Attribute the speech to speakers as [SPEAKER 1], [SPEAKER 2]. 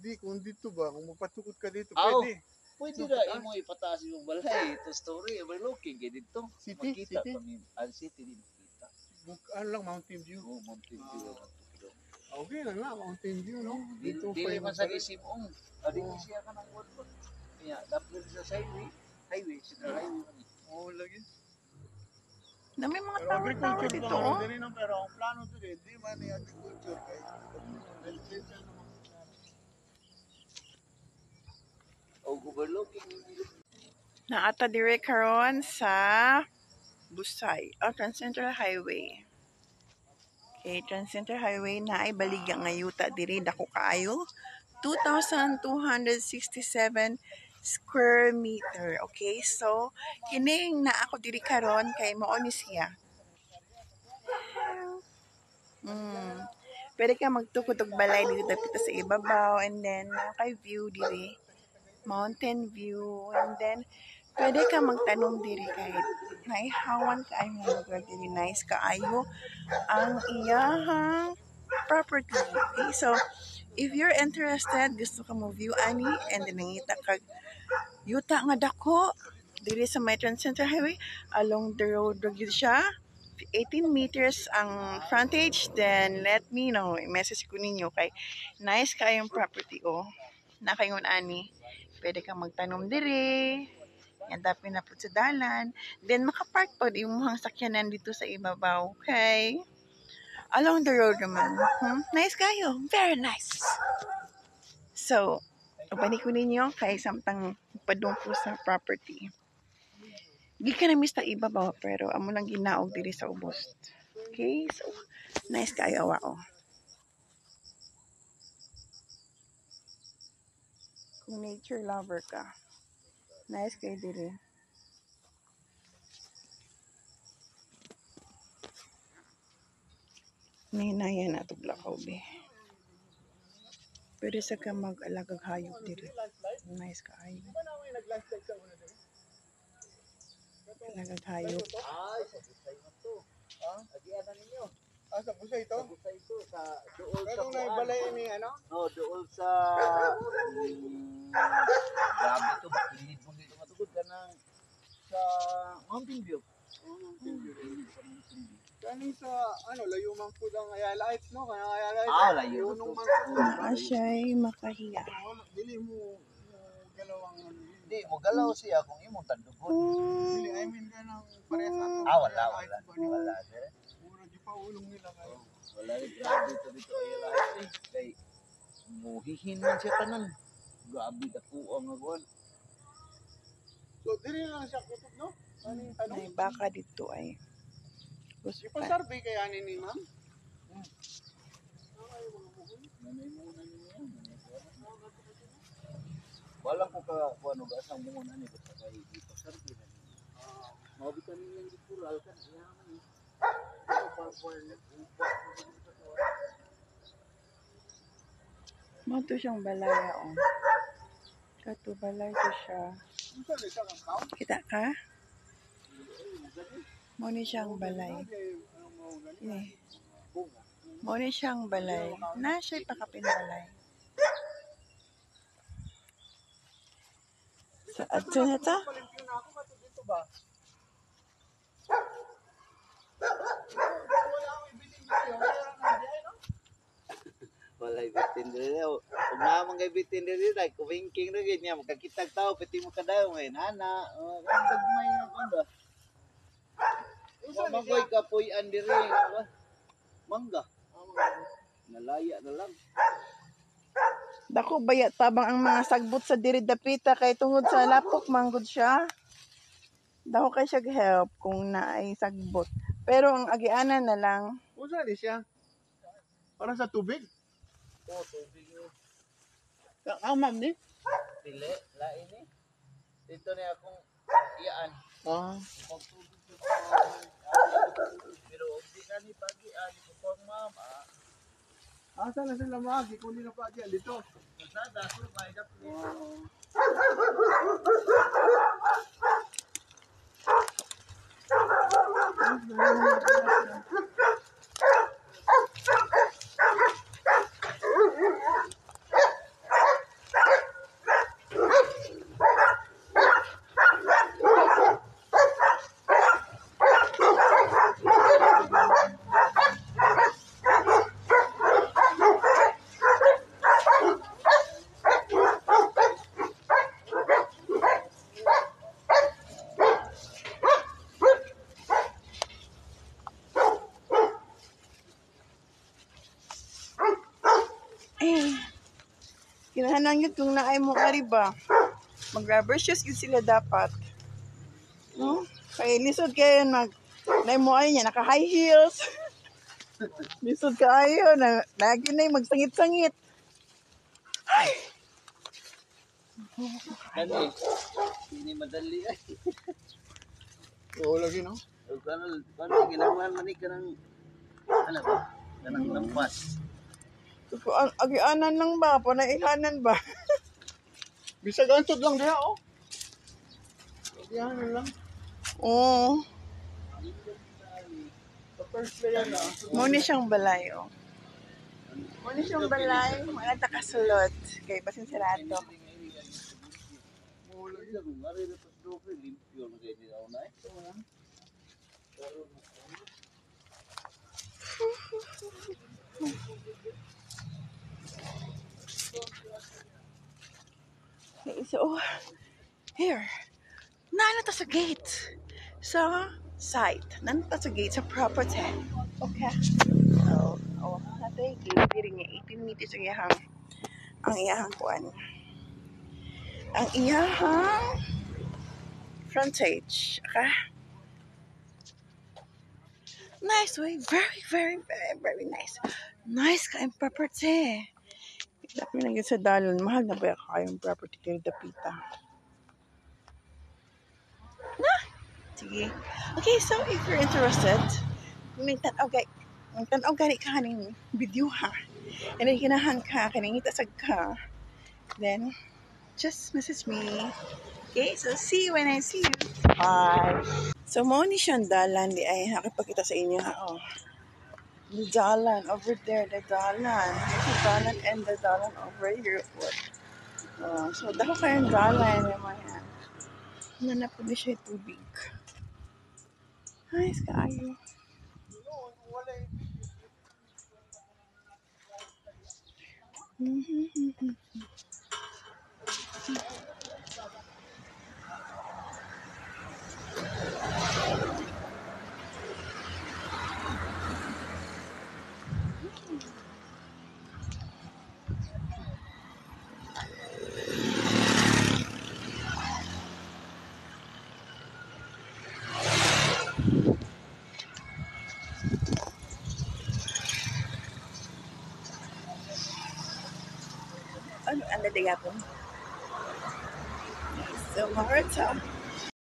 [SPEAKER 1] Hindi, kung dito ba, kung mapatukot ka dito,
[SPEAKER 2] Aw,
[SPEAKER 1] pwede.
[SPEAKER 2] pwede na imo ipataas yung balay. Ito story, overlooking kay dito.
[SPEAKER 1] City,
[SPEAKER 2] Makita
[SPEAKER 1] city.
[SPEAKER 2] kami. Ang city din makita.
[SPEAKER 1] Ano lang, Mountain View.
[SPEAKER 2] Oh, Mountain View.
[SPEAKER 1] Okay na nga, Mountain View, no? Dito,
[SPEAKER 2] Dili man
[SPEAKER 1] famous
[SPEAKER 2] sa
[SPEAKER 1] pala.
[SPEAKER 2] Isimong. Adi ko siya ka ng wood. Kaya, dapat sa highway. Highway, signal highway man.
[SPEAKER 1] Oo, lagi.
[SPEAKER 3] Dami mga
[SPEAKER 1] Pero
[SPEAKER 3] tao
[SPEAKER 1] agriculture
[SPEAKER 3] dito,
[SPEAKER 1] lang,
[SPEAKER 3] oh.
[SPEAKER 1] ano din, no? Pero ang plano to din, di man yung agriculture. Kaya, residential naman.
[SPEAKER 2] Overlooking.
[SPEAKER 3] Naata dire karon sa Busay, Trans Central Highway. Okay, Trans Central Highway na ay baligya nga yuta diri dako kaayo. 2,267 square meter. Okay, so kining na ako diri karon kay mao ni siya. Pwede ka magtukod og balay dito dapit sa ibabaw, and then kay view diri, mountain view, and then pwede ka magtanom diri kahit naihawan ka ay mga lugar diri, nice kaayo ang iyahang property. Okay, so if you're interested, gusto ka mo view ani, and then nangita kag yuta nga dako diri sa may Trans Central Highway, along the road ra gyud siya. 18 meters ang frontage, then let me know, i-message ko ninyo kay nice kayong property, oh. Na kayon ani, pwede kang magtanom diri. Yan, dapin na po sa dalan. Then, makapark po yung mga sakyanan dito sa ibabaw. Okay? Along the road naman. Nice kayo. Very nice. So, upani ko ninyo kay samtang padung po sa property. Di ka na miss ta ibabaw, pero amo lang ginaog diri sa ubos. Okay? So, nice kayo awa, oh. Kung nature lover ka, nice kayo diri. Nahinayan na ito Blackout, be. Pwede sa ka mag-alagag hayop diri. Nice ka hayop. Alagag hayop.
[SPEAKER 2] Ay, sa Busay mo to. Agian na ninyo.
[SPEAKER 1] Sa Busay ito?
[SPEAKER 2] Sa Busay to. Sa dool sa
[SPEAKER 1] Kung naibalay ni ano?
[SPEAKER 2] No, dool sa... Grabe to. Bakilid mo dito matugod ka ng... Sa Mountain View.
[SPEAKER 1] Mountain View. Kaning sa, layumang po ang ayalait, no? Kaya ayalait.
[SPEAKER 2] Layo.
[SPEAKER 3] Siya'y makahiya.
[SPEAKER 1] Dili mo galawang
[SPEAKER 2] Hindi, mo galaw siya kung imong tandugod.
[SPEAKER 1] Dili, I mean ka ng parehas ato.
[SPEAKER 2] Wala. Wala.
[SPEAKER 1] Mura di pa ulong nila kayo.
[SPEAKER 2] Wala rin. Grabe dito ayalait eh. Kay, muhihin man siya tanan. Grabe na po ang agwan.
[SPEAKER 1] So, dili lang siya kutob, no?
[SPEAKER 3] May baka dito ay.
[SPEAKER 1] Di pa survey kaya ni ma'am?
[SPEAKER 2] Walang ko ka kuano gasang mo na ni basta kay dito sarbi na. Mabitan niya yung kural kan iyaman ni.
[SPEAKER 3] Mato siyang balaya, oh. Kato balay ko siya. Kita ka? Mo ni siyang balay. Mo ni siyang balay. Na siya'y pakapinbalay. Sa adto na ta?
[SPEAKER 2] Walay bitin diri. Ug naman kay bitin diri like winking ra gid niya magkakitag tao pati mo kadayo ngay nana. Gagmay na kundo. Magoy kapoy an diri. Mangga. Nalaya na lang.
[SPEAKER 3] Dako baya tabang ang mga sagbot sa diri dapita kay tungod sa lapok manggod siya. Dako kay siya help kung naay sagbot. Pero ang agianan na lang.
[SPEAKER 1] Usa di siya. Para sa tubig.
[SPEAKER 2] Tubig yo.
[SPEAKER 1] Ma'am ni?
[SPEAKER 2] Dili, lain ni. Dito ni akong iyaan. Pagtubig pero di na ni pagi ani ko pang mama.
[SPEAKER 1] Asa na sila maagi kung di na pa diyan dito.
[SPEAKER 2] Sada so may dap.
[SPEAKER 3] Kinahanan yun kung naay mo ari ba. Mag-rubber shoes yun sila dapat. No? Kaya lisod kayo naay mo ay niya, naka-high heels. Lisod kayo, lagi na yung magsangit-sangit.
[SPEAKER 2] Kani, hindi madali ay.
[SPEAKER 1] Oo, lagi, no?
[SPEAKER 2] Kano, ginagawa man ka ng, ano ba? Kanang lampas.
[SPEAKER 3] Agianan lang ba? Panaihanan ba?
[SPEAKER 1] Bisag antod lang diha, oh. Yan lang.
[SPEAKER 3] Oo.
[SPEAKER 1] Sa first layer na.
[SPEAKER 3] Muna siyang balay, oh. Muna siyang balay, mga takasulot. Kay basin sirato.
[SPEAKER 2] Mula siya, kung mara na pas doble, limpyo na kayo nila una eh.
[SPEAKER 3] Okay, so, here. Nanata sa gate. Sa site. Nanata sa gate sa property. Okay. So, natay gate. Diri nga 18 meters ang iyahang kuan. Ang iyahang frontage. Okay? Nice way. Very, very, very, very nice. Nice ka yung property. Dapat na yun sa dalon. Mahal na ba kayong property kayo dapita? Na? Sige. Okay, so if you're interested, may tanaw gani ka kaning video ha. And then kinahan ka, kaning itasag ka. Then, just message me. Okay, so see you when I see you. Bye. So, mo ni siyang dalan. Di ay nakipagkita sa inyo ha. Oh. The dalan over there, the dalan. There's the dalan and the dalan over here. So, dako kayong dalan. Yung mga nanap ko siya tubig. Nice kaayo. Ano, anda de yapon. So, Marta.